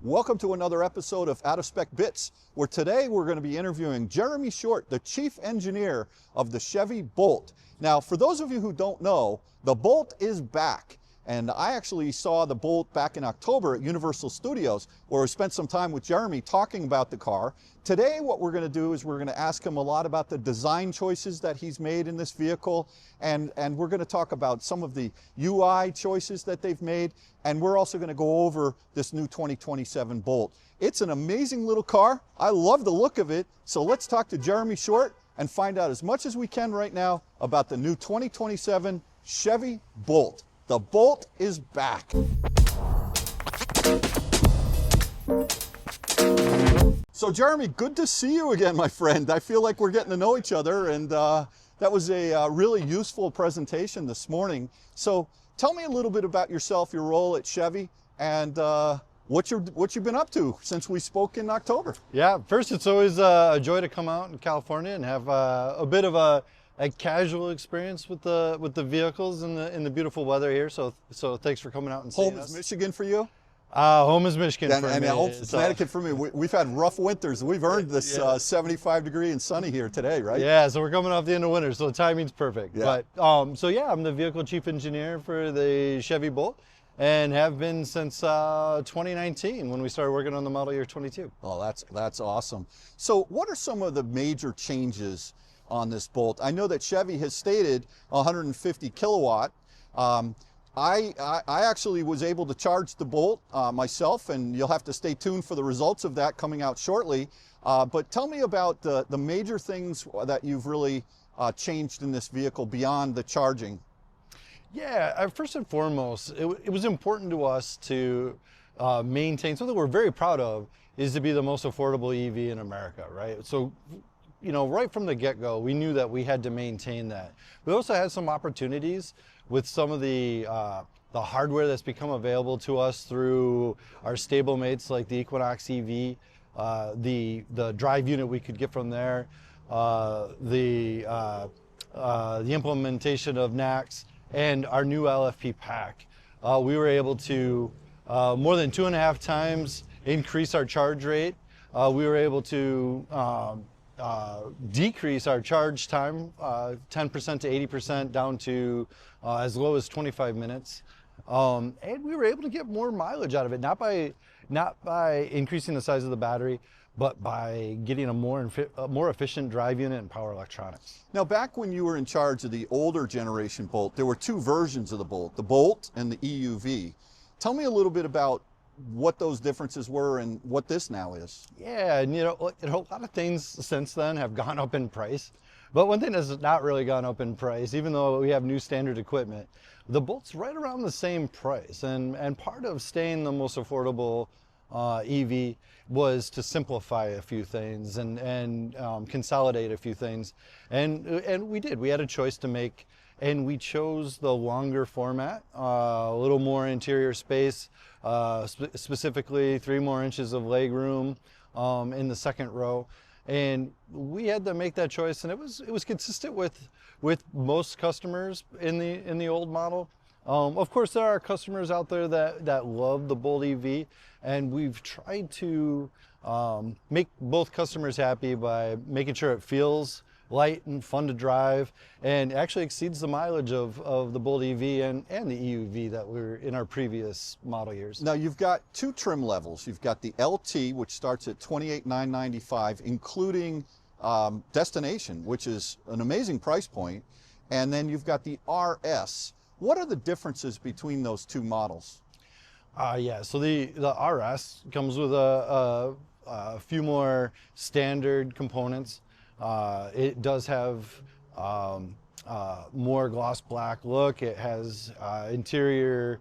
Welcome to another episode of Out of Spec Bits, where today we're going to be interviewing Jeremy Short, the chief engineer of the Chevy Bolt. Now, for those of you who don't know, the Bolt is back. And I actually saw the Bolt back in October at Universal Studios, where we spent some time with Jeremy talking about the car. Today, what we're going to do is we're going to ask him a lot about the design choices that he's made in this vehicle, and we're going to talk about some of the UI choices that they've made, and we're also going to go over this new 2027 Bolt. It's an amazing little car. I love the look of it. So let's talk to Jeremy Short and find out as much as we can right now about the new 2027 Chevy Bolt. The Bolt is back. So Jeremy, good to see you again, my friend. I feel like we're getting to know each other, and that was a really useful presentation this morning. So tell me a little bit about yourself, your role at Chevy, and what you've been up to since we spoke in October. Yeah, first, it's always a joy to come out in California and have a bit of a casual experience with the vehicles in the beautiful weather here. So thanks for coming out and seeing us. Home is Michigan for you? Home is Michigan for me. And Connecticut for me. We've had rough winters. We've earned this 75-degree and sunny here today, right? Yeah, so we're coming off the end of winter, so the timing's perfect. Yeah. But so yeah, I'm the vehicle chief engineer for the Chevy Bolt, and have been since 2019 when we started working on the model year 22. Oh, that's awesome. So what are some of the major changes on this Bolt? I know that Chevy has stated 150 kilowatt. I actually was able to charge the Bolt myself, and you'll have to stay tuned for the results of that coming out shortly. But tell me about the major things that you've really changed in this vehicle beyond the charging. Yeah, first and foremost, it was important to us to maintain something we're very proud of, is to be the most affordable EV in America, right? So, you know, right from the get-go, we knew that we had to maintain that. We also had some opportunities with some of the hardware that's become available to us through our stablemates like the Equinox EV, the drive unit we could get from there, the implementation of NACS, and our new LFP pack. We were able to more than 2.5 times increase our charge rate. We were able to decrease our charge time 10% to 80% down to as low as 25 minutes. And we were able to get more mileage out of it, not by increasing the size of the battery, but by getting a more efficient drive unit and power electronics. Now, back when you were in charge of the older generation Bolt, there were two versions of the Bolt and the EUV. Tell me a little bit about what those differences were and what this now is. Yeah, and you know, a lot of things since then have gone up in price. But one thing that's not really gone up in price, even though we have new standard equipment, the Bolt's right around the same price. And part of staying the most affordable EV was to simplify a few things and consolidate a few things. And we did. We had a choice to make, and we chose the longer format, a little more interior space, specifically 3 more inches of leg room in the second row. And we had to make that choice, and it was consistent with most customers in the old model. Of course, there are customers out there that love the Bolt EV, and we've tried to make both customers happy by making sure it feels light and fun to drive, and actually exceeds the mileage of the Bolt EV and the EUV that were in our previous model years. Now, you've got 2 trim levels. You've got the LT, which starts at $28,995, including destination, which is an amazing price point, and then you've got the RS. What are the differences between those 2 models? Yeah, so the RS comes with a few more standard components. It does have more gloss black look. It has interior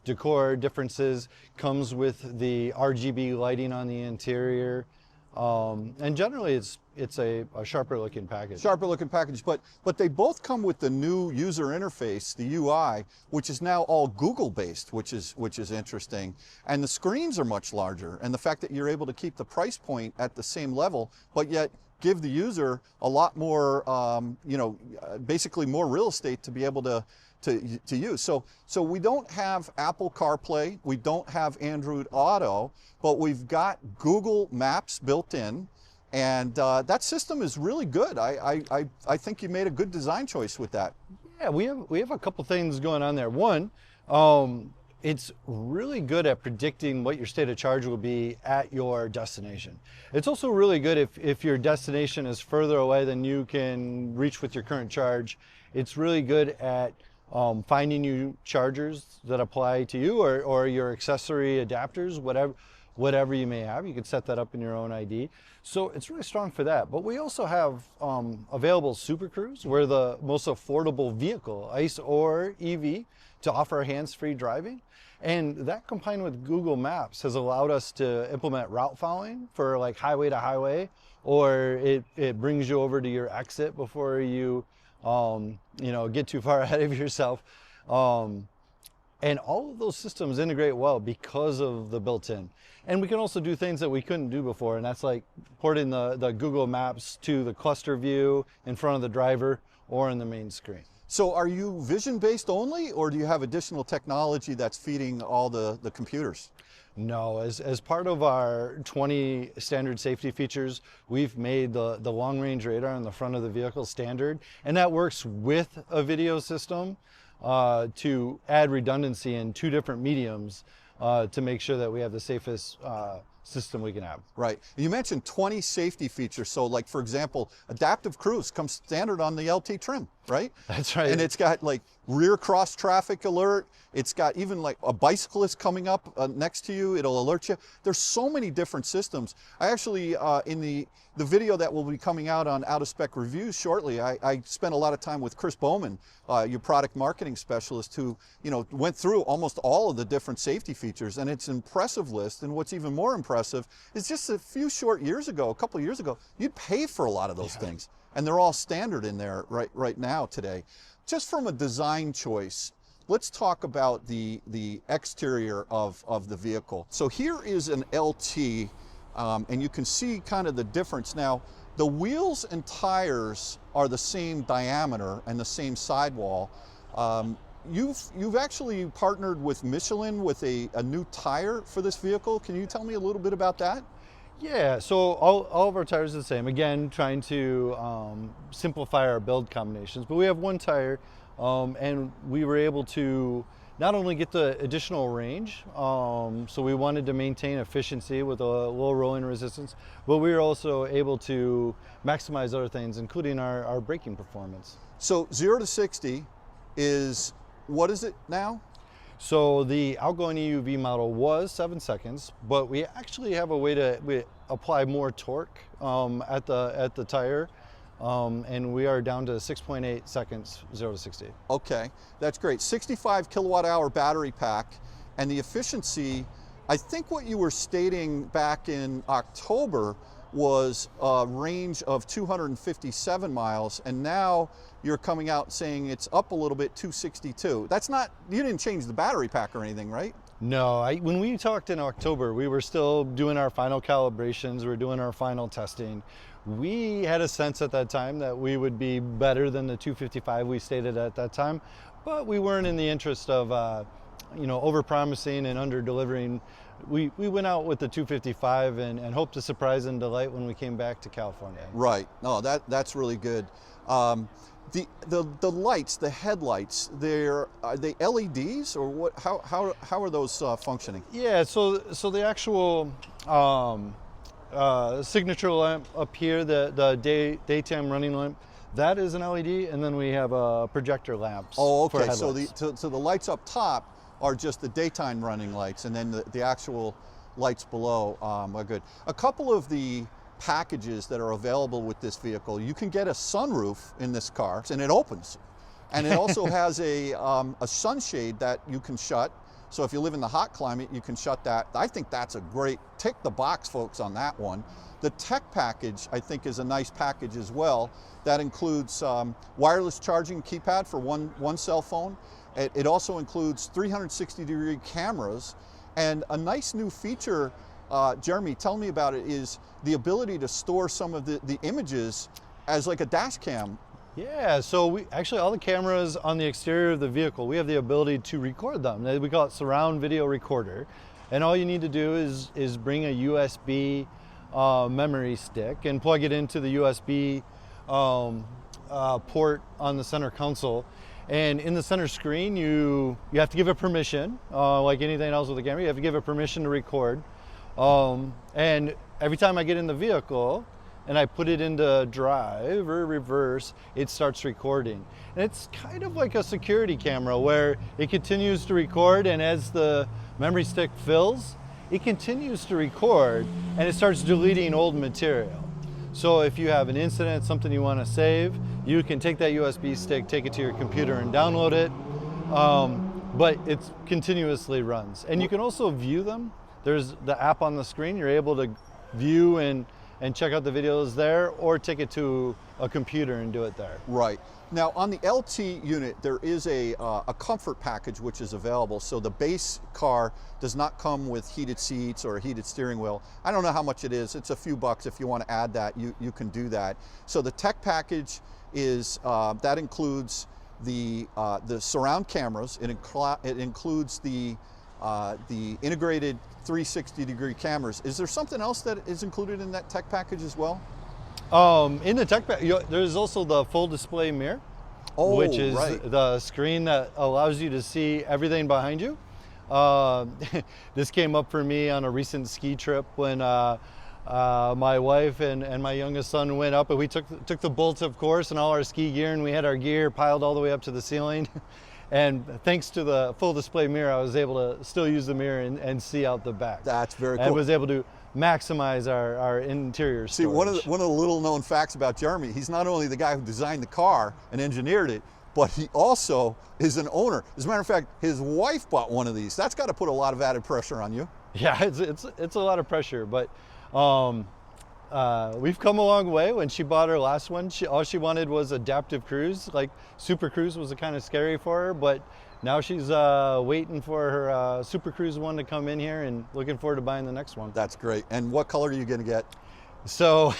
decor differences, comes with the RGB lighting on the interior. And generally it's a sharper looking package. Sharper looking package, but they both come with the new user interface, the UI, which is now all Google based, which is interesting. And the screens are much larger, and the fact that you're able to keep the price point at the same level, but yet give the user a lot more, basically more real estate to be able to to use. So we don't have Apple CarPlay, we don't have Android Auto, but we've got Google Maps built in, and that system is really good. I think you made a good design choice with that. Yeah, we have a couple things going on there. One, it's really good at predicting what your state of charge will be at your destination. It's also really good if your destination is further away than you can reach with your current charge. It's really good at finding you chargers that apply to you, or your accessory adapters, whatever you may have. You can set that up in your own ID. So it's really strong for that. But we also have available Super Cruise. We're the most affordable vehicle, ICE or EV, to offer hands-free driving. And that combined with Google Maps has allowed us to implement route following for like highway to highway, or it brings you over to your exit before you get too far ahead of yourself. And all of those systems integrate well because of the built-in. And we can also do things that we couldn't do before, and that's like porting the Google Maps to the cluster view in front of the driver or in the main screen. So are you vision-based only, or do you have additional technology that's feeding all the computers? No, as part of our 20 standard safety features, we've made the long-range radar in the front of the vehicle standard, and that works with a video system to add redundancy in two different mediums to make sure that we have the safest system we can have. Right. You mentioned 20 safety features. So like, for example, adaptive cruise comes standard on the LT trim, right? That's right. And it's got like rear cross traffic alert. It's got even like a bicyclist coming up next to you, it'll alert you. There's so many different systems. I actually, in the video that will be coming out on Out of Spec Reviews shortly, I spent a lot of time with Chris Bowman, your product marketing specialist, who went through almost all of the different safety features, and it's an impressive list. And what's even more impressive is just a couple years ago, you'd pay for a lot of those things, and they're all standard in there right now today. Just from a design choice, let's talk about the exterior of the vehicle. So here is an LT, and you can see kind of the difference. Now, the wheels and tires are the same diameter and the same sidewall. You've actually partnered with Michelin with a new tire for this vehicle. Can you tell me a little bit about that? Yeah, so all of our tires are the same. Again, trying to simplify our build combinations, but we have one tire, and we were able to not only get the additional range, so we wanted to maintain efficiency with a low rolling resistance, but we were also able to maximize other things, including our braking performance. So 0 to 60 is, what is it now? So the outgoing EUV model was 7 seconds, but we actually have a way to apply more torque at the tire, and we are down to 6.8 seconds, 0 to 60. Okay, that's great. 65 kilowatt hour battery pack, and the efficiency, I think what you were stating back in October was a range of 257 miles, and now you're coming out saying it's up a little bit, 262. That's not, you didn't change the battery pack or anything, right? No, when we talked in October, we were still doing our final calibrations, we were doing our final testing. We had a sense at that time that we would be better than the 255 we stated at that time, but we weren't in the interest of over-promising and under-delivering. We went out with the 255 and hoped to surprise and delight when we came back to California. Right. No, that's really good. The lights, the headlights, are they LEDs or what? How are those functioning? Yeah. So the actual signature lamp up here, the daytime running lamp, that is an LED, and then we have projector lamps. Oh, okay. For So the lights up top are just the daytime running lights, and then the actual lights below are good. A couple of the packages that are available with this vehicle, you can get a sunroof in this car, and it opens. And it also has a sunshade that you can shut. So if you live in the hot climate, you can shut that. I think that's a great, tick the box, folks, on that one. The tech package, I think, is a nice package as well. That includes wireless charging keypad for one cell phone. It also includes 360-degree cameras, and a nice new feature, Jeremy, tell me about it, is the ability to store some of the images as like a dash cam Yeah, so we actually, all the cameras on the exterior of the vehicle, we have the ability to record them. We call it surround video recorder. And all you need to do is bring a USB memory stick and plug it into the USB port on the center console. And in the center screen, you have to give it permission, like anything else with the camera, you have to give it permission to record. And every time I get in the vehicle and I put it into drive or reverse, it starts recording. And it's kind of like a security camera where it continues to record, and as the memory stick fills, it continues to record and it starts deleting old material. So if you have an incident, something you want to save, you can take that USB stick, take it to your computer and download it, but it continuously runs. And you can also view them. There's the app on the screen. You're able to view and check out the videos there, or take it to a computer and do it there. Right. Now on the LT unit, there is a comfort package which is available. So the base car does not come with heated seats or a heated steering wheel. I don't know how much it is. It's a few bucks. If you want to add that, you can do that. So the tech package is, that includes the surround cameras. It includes the integrated 360-degree cameras. Is there something else that is included in that tech package as well? In the tech pack, there's also the full display mirror, which is the screen that allows you to see everything behind you. This came up for me on a recent ski trip when my wife and my youngest son went up, and we took the Bolt, of course, and all our ski gear, and we had our gear piled all the way up to the ceiling. And thanks to the full display mirror, I was able to still use the mirror and see out the back. That's very cool. And was able to maximize our interior storage. See, one of the little known facts about Jeremy, he's not only the guy who designed the car and engineered it, but he also is an owner. As a matter of fact, his wife bought one of these. That's got to put a lot of added pressure on you. Yeah, it's a lot of pressure, but we've come a long way. When she bought her last one, all she wanted was adaptive cruise. Like Super Cruise was kind of scary for her, but now she's waiting for her Super Cruise one to come in here and looking forward to buying the next one. That's great. And what color are you going to get? So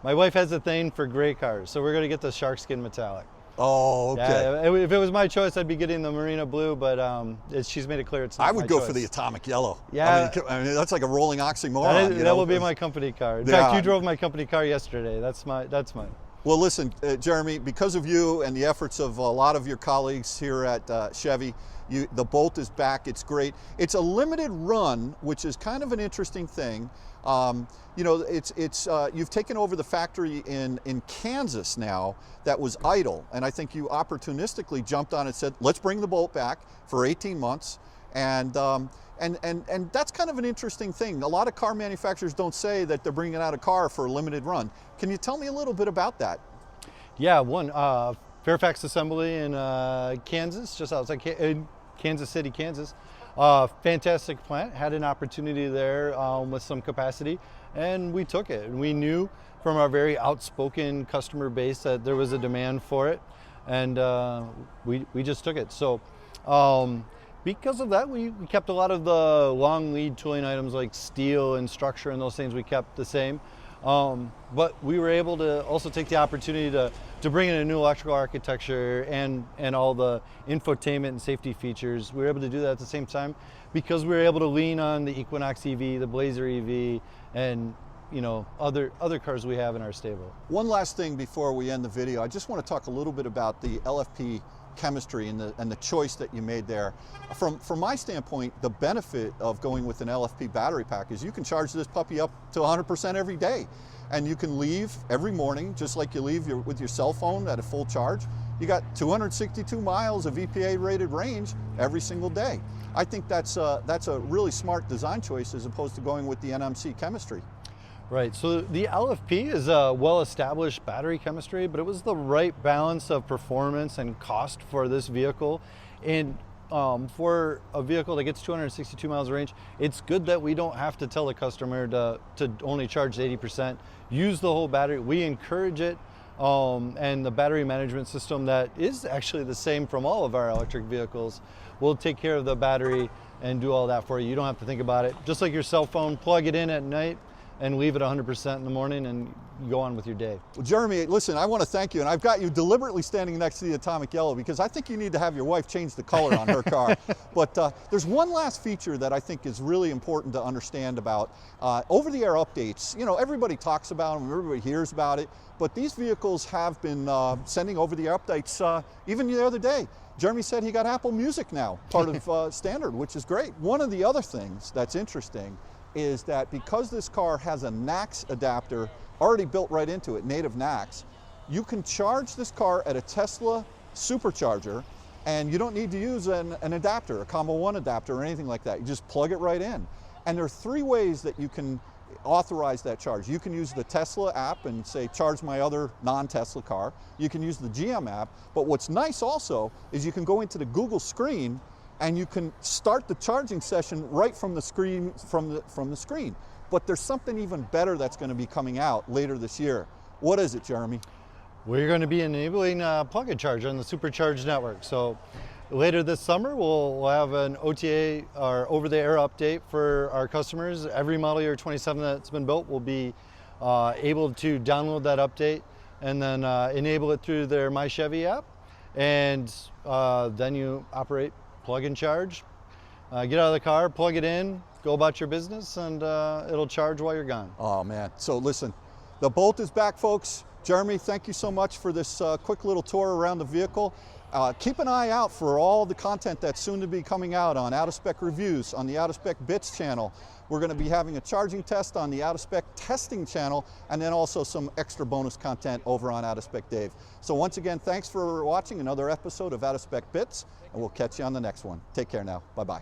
my wife has a thing for gray cars, so we're going to get the shark skin metallic. Oh, okay. Yeah, if it was my choice, I'd be getting the Marina Blue, but she's made it clear it's not my choice. I would go for the atomic yellow. Yeah. I mean that's like a rolling oxymoron. That will be my company car. In fact, you drove my company car yesterday. That's mine. Well, listen, Jeremy, because of you and the efforts of a lot of your colleagues here at Chevy, the Bolt is back. It's great. It's a limited run, which is kind of an interesting thing. You know, you've taken over the factory in Kansas now that was idle, and I think you opportunistically jumped on and said, let's bring the Bolt back for 18 months. And that's kind of an interesting thing. A lot of car manufacturers don't say that they're bringing out a car for a limited run. Can you tell me a little bit about that? Yeah, Fairfax Assembly in Kansas, just outside Kansas City, Kansas. Fantastic plant, had an opportunity there with some capacity, and we took it. And we knew from our very outspoken customer base that there was a demand for it, and we just took it. So because of that, we kept a lot of the long lead tooling items like steel and structure and those things, we kept the same. But we were able to also take the opportunity to bring in a new electrical architecture and all the infotainment and safety features. We were able to do that at the same time because we were able to lean on the Equinox EV, the Blazer EV, and other cars we have in our stable. One last thing before we end the video, I just want to talk a little bit about the LFP chemistry and the choice that you made there. From my standpoint, the benefit of going with an LFP battery pack is you can charge this puppy up to 100% every day. And you can leave every morning, just like you leave with your cell phone at a full charge. You got 262 miles of EPA rated range every single day. I think that's a really smart design choice as opposed to going with the NMC chemistry. Right, so the LFP is a well-established battery chemistry, but it was the right balance of performance and cost for this vehicle. And for a vehicle that gets 262 miles of range, it's good that we don't have to tell the customer to only charge 80%. Use the whole battery. We encourage it, and the battery management system that is actually the same from all of our electric vehicles will take care of the battery and do all that for you. You don't have to think about it. Just like your cell phone, plug it in at night and leave it 100% in the morning, and go on with your day. Well, Jeremy, listen, I want to thank you, and I've got you deliberately standing next to the Atomic Yellow because I think you need to have your wife change the color on her car. But there's one last feature that I think is really important to understand about over-the-air updates. You know, everybody talks about them, everybody hears about it, but these vehicles have been sending over-the-air updates even the other day. Jeremy said he got Apple Music now, part of standard, which is great. One of the other things that's interesting is that because this car has a NACS adapter already built right into it, native NACS, you can charge this car at a Tesla supercharger, and you don't need to use an adapter, a Combo 1 adapter or anything like that. You just plug it right in. And there are 3 ways that you can authorize that charge. You can use the Tesla app and say, charge my other non-Tesla car. You can use the GM app, but what's nice also is you can go into the Google screen and you can start the charging session right from the screen, from the screen. But there's something even better that's going to be coming out later this year. What is it, Jeremy? We're going to be enabling plug-in charge on the Supercharge network. So later this summer, we'll have an OTA or over-the-air update for our customers. Every model year 27 that's been built will be able to download that update and then enable it through their My Chevy app. And then you operate plug-in charge, get out of the car, plug it in, go about your business, and it'll charge while you're gone. Oh man, so listen, the Bolt is back, folks. Jeremy, thank you so much for this quick little tour around the vehicle. Keep an eye out for all the content that's soon to be coming out on Out of Spec Reviews, on the Out of Spec Bits channel. We're going to be having a charging test on the Out of Spec Testing channel, and then also some extra bonus content over on Out of Spec Dave. So once again, thanks for watching another episode of Out of Spec Bits, and we'll catch you on the next one. Take care now. Bye-bye.